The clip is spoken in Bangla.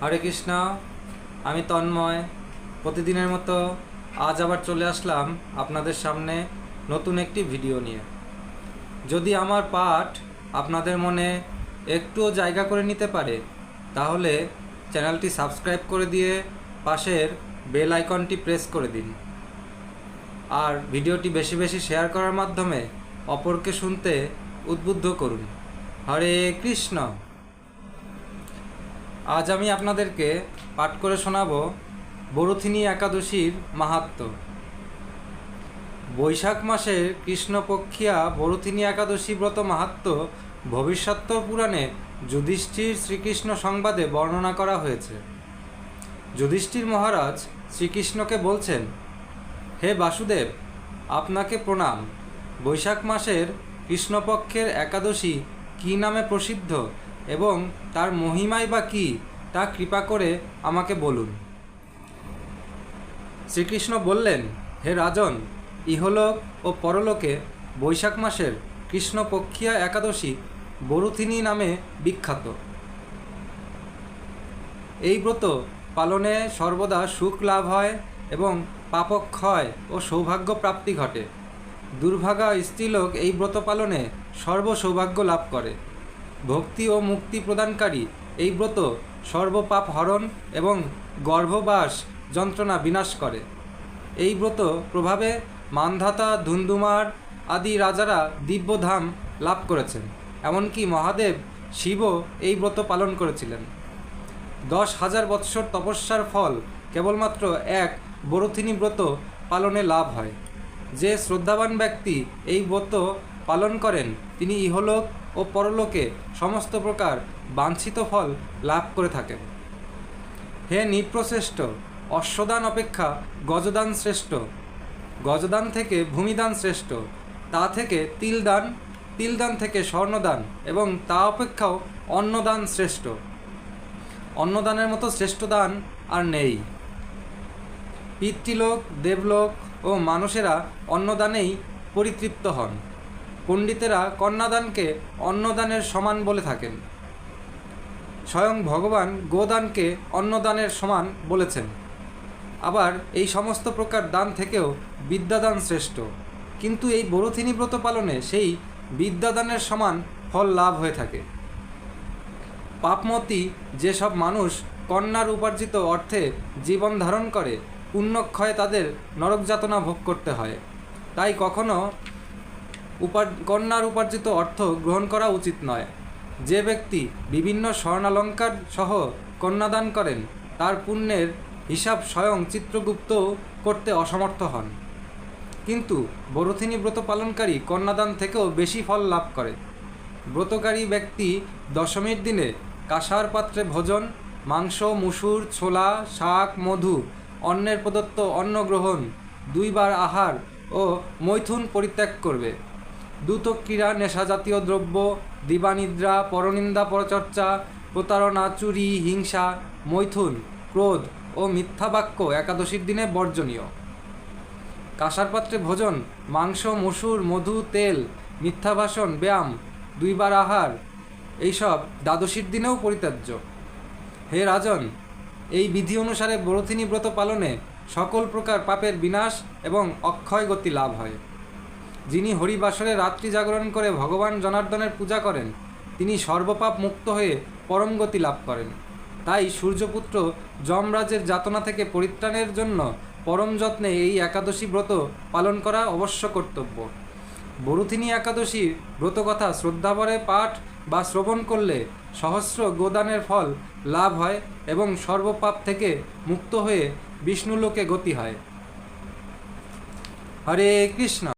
হরে কৃষ্ণ। আমি তন্ময়। প্রতিদিনের মতো আজ আবার চলে আসলাম আপনাদের সামনে নতুন একটি ভিডিও নিয়ে। যদি আমার পাঠ আপনাদের মনে একটুও জায়গা করে নিতে পারে তাহলে চ্যানেলটি সাবস্ক্রাইব করে দিয়ে পাশের বেল আইকনটি প্রেস করে দিন, আর ভিডিওটি বেশি বেশি শেয়ার করার মাধ্যমে অপরকে শুনতে উদ্বুদ্ধ করুন। হরে কৃষ্ণ। আজ আমি আপনাদেরকে পাঠ করে শোনাব বরুথিনী একাদশীর মাহাত্ম্য। বৈশাখ মাসের কৃষ্ণপক্ষিয়া বরুথিনী একাদশী ব্রত মাহাত্ম্য ভবিষ্যত্তর পুরাণে যুধিষ্ঠির শ্রীকৃষ্ণ সংবাদে বর্ণনা করা হয়েছে। যুধিষ্ঠির মহারাজ শ্রীকৃষ্ণকে বলছেন, হে বাসুদেব, আপনাকে প্রণাম। বৈশাখ মাসের কৃষ্ণপক্ষের একাদশী কী নামে প্রসিদ্ধ এবং তার মহিমাই বা কী তা কৃপা করে আমাকে বলুন। শ্রীকৃষ্ণ বললেন, হে রাজন, ইহলোক ও পরলোকে বৈশাখ মাসের কৃষ্ণপক্ষিয়া একাদশী বরুথিনী নামে বিখ্যাত। এই ব্রত পালনে সর্বদা সুখ লাভ হয় এবং পাপক্ষয় ও সৌভাগ্য প্রাপ্তি ঘটে। দুর্ভাগা স্ত্রীলোক এই ব্রত পালনে সর্বসৌভাগ্য লাভ করে। ভক্তি ও মুক্তি প্রদানকারী এই ব্রত সর্বপাপ হরণ এবং গর্ভবাস যন্ত্রণা বিনাশ করে। এই ব্রত প্রভাবে মান্ধাতা, ধুন্ধুমার আদি রাজারা দিব্যধাম লাভ করেছেন। এমনকি মহাদেব শিবও এই ব্রত পালন করেছিলেন। 10,000 বৎসর তপস্যার ফল কেবলমাত্র এক বরুথিনী ব্রত পালনে লাভ হয়। যে শ্রদ্ধাবান ব্যক্তি এই ব্রত পালন করেন তিনি ইহলোক ও পরলোকে সমস্ত প্রকার বাঞ্ছিত ফল লাভ করে থাকেন। হে নৃপশ্রেষ্ঠ, অশ্বদান অপেক্ষা গজদান শ্রেষ্ঠ। গজদান থেকে ভূমিদান শ্রেষ্ঠ, তা থেকে তিলদান, তিলদান থেকে স্বর্ণদান এবং তা অপেক্ষাও অন্নদান শ্রেষ্ঠ। অন্নদানের মতো শ্রেষ্ঠ দান আর নেই। পিতৃলোক, দেবলোক ও মানুষেরা অন্নদানেই পরিতৃপ্ত হন। পণ্ডিতেরা কন্যাদানকে অন্নদানের সমান বলে থাকেন। স্বয়ং ভগবান গোদানকে অন্নদানের সমান বলেছেন। আবার এই সমস্ত প্রকার দান থেকেও বিদ্যাদান শ্রেষ্ঠ, কিন্তু এই বরুথিনী ব্রত পালনে সেই বিদ্যাদানের সমান ফল লাভ হয়ে থাকে। পাপমতি যেসব মানুষ কন্যার উপার্জিত অর্থে জীবন ধারণ করে, পুণ্যক্ষয়ে তাদের নরক যাতনা ভোগ করতে হয়। তাই কখনো কন্যার উপার্জিত অর্থ গ্রহণ করা উচিত নয়। যে ব্যক্তি বিভিন্ন স্বর্ণালঙ্কার সহ কন্যাদান করেন তার পুণ্যের হিসাব স্বয়ং চিত্রগুপ্ত করতে অসমর্থ হন। কিন্তু বরুথিনী ব্রত পালনকারী কন্যাদান থেকেও বেশি ফল লাভ করে। ব্রতকারী ব্যক্তি দশমীর দিনে কাঁসার পাত্রে ভোজন, মাংস, মুসুর, ছোলা, শাক, মধু, অন্নের প্রদত্ত অন্ন গ্রহণ, 2 বার আহার ও মৈথুন পরিত্যাগ করবে। দ্যুতক্রীড়া, নেশাজাতীয় দ্রব্য, দিবানিদ্রা, পরনিন্দা, পরচর্চা, প্রতারণা, চুরি, হিংসা, মৈথুন, ক্রোধ ও মিথ্যা বাক্য একাদশীর দিনে বর্জনীয়। কাঁসার পাত্রে ভোজন, মাংস, মসুর, মধু, তেল, মিথ্যা ভাষণ, ব্যায়াম, 2 বার আহার এইসব দ্বাদশীর দিনেও পরিত্যাজ্য। হে রাজন, এই বিধি অনুসারে বরুথিনী ব্রত পালনে সকল প্রকার পাপের বিনাশ এবং অক্ষয় গতি লাভ হয়। যিনি হরিবাসরে রাত্রি জাগরণ করে ভগবান জনার্দনের পূজা করেন তিনি সর্বপাপ মুক্ত হয়ে পরম গতি লাভ করেন। তাই সূর্যপুত্র যমরাজের যাতনা থেকে পরিত্রাণের জন্য পরম যত্নে এই একাদশী ব্রত পালন করা অবশ্য কর্তব্য। বরুথিনী একাদশীর ব্রতকথা শ্রদ্ধাভরে পাঠ বা শ্রবণ করলে সহস্র গোদানের ফল লাভ হয় এবং সর্বপাপ থেকে মুক্ত হয়ে বিষ্ণুলোকে গতি হয়। হরে কৃষ্ণ।